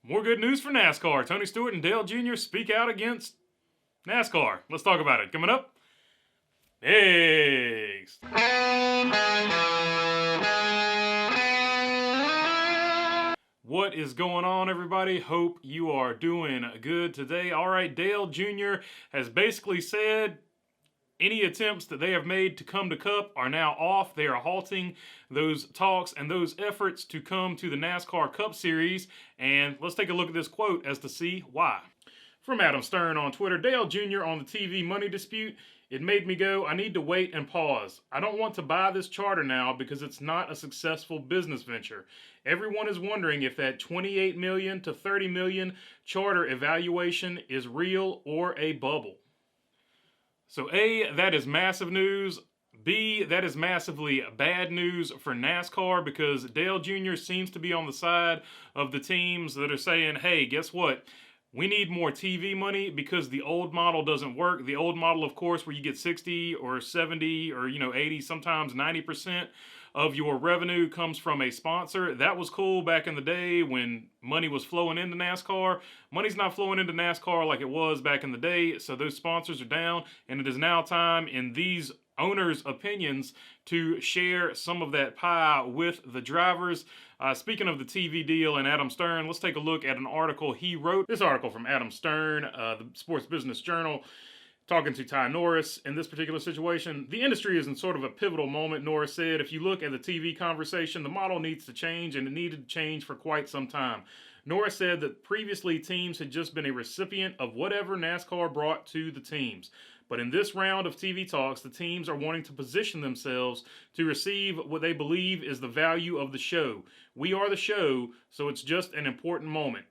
More good news for NASCAR. Tony Stewart and Dale Jr. speak out against NASCAR. Let's talk about it. Coming up next. What is going on, everybody? Hope you are doing good today. All right, Dale Jr. has basically said any attempts that they have made to come to Cup are now off. They are halting those talks and those efforts to come to the NASCAR Cup Series. And let's take a look at this quote as to see why. From Adam Stern on Twitter, Dale Jr. on the TV money dispute. It made me go, I need to wait and pause. I don't want to buy this charter now because it's not a successful business venture. Everyone is wondering if that $28 million to $30 million charter evaluation is real or a bubble. So A, that is massive news. B, that is massively bad news for NASCAR because Dale Jr. seems to be on the side of the teams that are saying, hey, guess what? We need more TV money because the old model doesn't work. The old model, of course, where you get 60 or 70 or 80, sometimes 90% of your revenue comes from a sponsor. That was cool back in the day when money was flowing into NASCAR. Money's not flowing into NASCAR like it was back in the day, so those sponsors are down, and it is now time, in these owners' opinions, to share some of that pie with the drivers. Speaking of the TV deal and Adam Stern, let's take a look at an article he wrote. This article from Adam Stern, the Sports Business Journal, talking to Ty Norris in this particular situation. The industry is in sort of a pivotal moment, Norris said. If you look at the TV conversation, the model needs to change, and it needed to change for quite some time. Norris said that previously teams had just been a recipient of whatever NASCAR brought to the teams. But in this round of TV talks, the teams are wanting to position themselves to receive what they believe is the value of the show. We are the show, so it's just an important moment.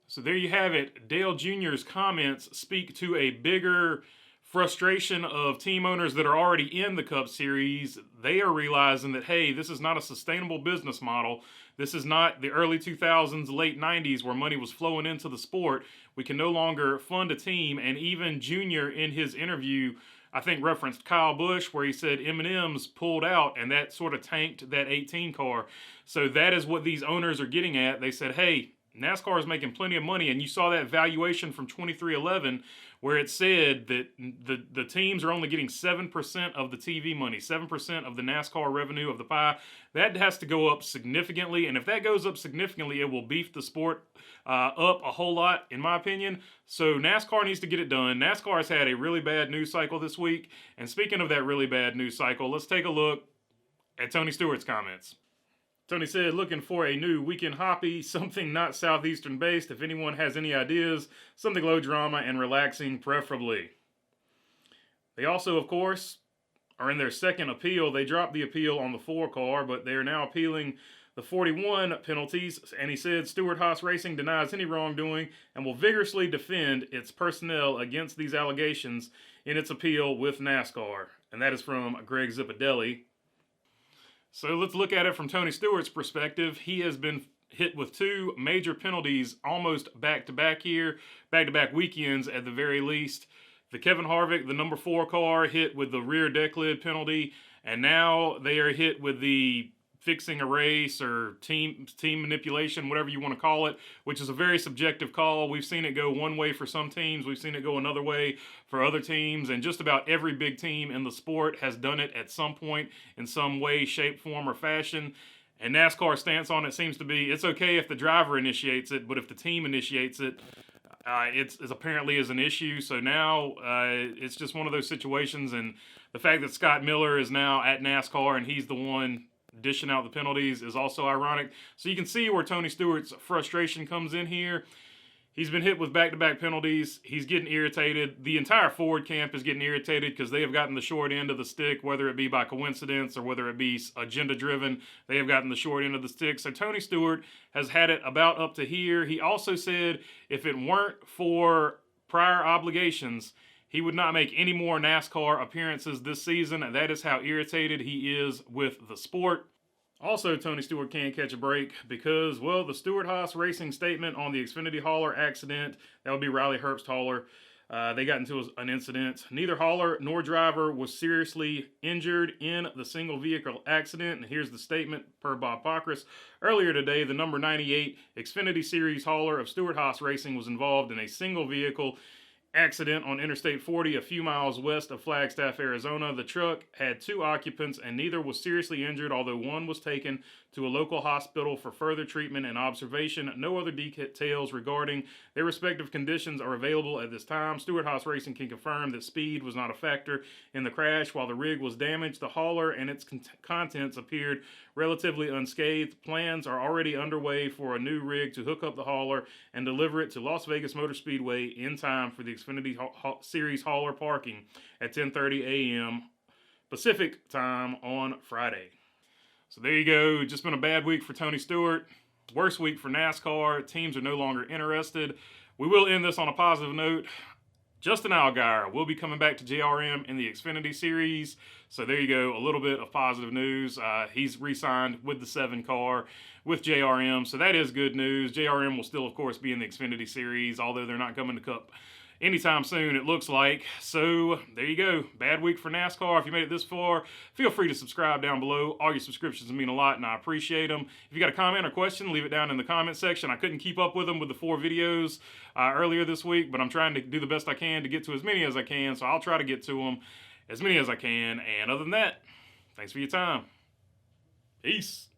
So there you have it. Dale Jr.'s comments speak to a bigger frustration of team owners that are already in the Cup Series. They are realizing that, hey, this is not a sustainable business model. This is not the early 2000s, late 90s where money was flowing into the sport. We can no longer fund a team. And even Jr. in his interview, I think, referenced Kyle Busch, where he said M&M's pulled out and that sort of tanked that 18 car. So that is what these owners are getting at. They said, hey, NASCAR is making plenty of money, and you saw that valuation from 2311 where it said that the teams are only getting 7% of the TV money, 7% of the NASCAR revenue of the pie. That has to go up significantly, and if that goes up significantly, it will beef the sport up a whole lot, in my opinion. So NASCAR needs to get it done. NASCAR has had a really bad news cycle this week, and speaking of that really bad news cycle, let's take a look at Tony Stewart's comments. Tony said, looking for a new weekend hoppy, something not Southeastern based. If anyone has any ideas, something low drama and relaxing, preferably. They also, of course, are in their second appeal. They dropped the appeal on the 4 car, but they are now appealing the 41 penalties. And he said Stewart-Haas Racing denies any wrongdoing and will vigorously defend its personnel against these allegations in its appeal with NASCAR. And that is from Greg Zipadelli. So let's look at it from Tony Stewart's perspective. He has been hit with 2 major penalties almost back-to-back here, back-to-back weekends at the very least. The Kevin Harvick, the number 4 car, hit with the rear deck lid penalty, and now they are hit with the fixing a race or team manipulation, whatever you want to call it, which is a very subjective call. We've seen it go one way for some teams. We've seen it go another way for other teams, and just about every big team in the sport has done it at some point in some way, shape, form, or fashion. And NASCAR's stance on it seems to be it's okay if the driver initiates it, but if the team initiates it, it's apparently is an issue. So now it's just one of those situations, and the fact that Scott Miller is now at NASCAR and he's the one dishing out the penalties is also ironic. So you can see where Tony Stewart's frustration comes in here. He's been hit with back-to-back penalties. He's getting irritated. The entire Ford camp is getting irritated because they have gotten the short end of the stick, whether it be by coincidence or whether it be agenda-driven. They have gotten the short end of the stick. So Tony Stewart has had it about up to here. He also said if it weren't for prior obligations, he would not make any more NASCAR appearances this season, and that is how irritated he is with the sport. Also, Tony Stewart can't catch a break because, well, the Stewart-Haas Racing statement on the Xfinity hauler accident, that would be Riley Herbst hauler, They got into an incident. Neither hauler nor driver was seriously injured in the single vehicle accident. And here's the statement per Bob Pockrass. Earlier today, the number 98 Xfinity Series hauler of Stewart-Haas Racing was involved in a single vehicle accident on Interstate 40 a few miles west of Flagstaff, Arizona. The truck had 2 occupants and neither was seriously injured, although one was taken to a local hospital for further treatment and observation. No other details regarding their respective conditions are available at this time. Stewart-Haas Racing can confirm that speed was not a factor in the crash. While the rig was damaged, the hauler and its contents appeared relatively unscathed. Plans are already underway for a new rig to hook up the hauler and deliver it to Las Vegas Motor Speedway in time for the Xfinity Series hauler parking at 10:30 a.m. Pacific time on Friday. So there you go. Just been a bad week for Tony Stewart. Worst week for NASCAR. Teams are no longer interested. We will end this on a positive note. Justin Allgaier will be coming back to JRM in the Xfinity Series. So there you go. A little bit of positive news. He's re-signed with the 7 car with JRM. So that is good news. JRM will still, of course, be in the Xfinity Series, although they're not coming to Cup anytime soon, it looks like. So there you go. Bad week for NASCAR. If you made it this far, feel free to subscribe down below. All your subscriptions mean a lot, and I appreciate them. If you got a comment or question, leave it down in the comment section. I couldn't keep up with them with the 4 videos earlier this week, but I'm trying to do the best I can to get to as many as I can, so I'll try to get to them as many as I can. And other than that, thanks for your time. Peace.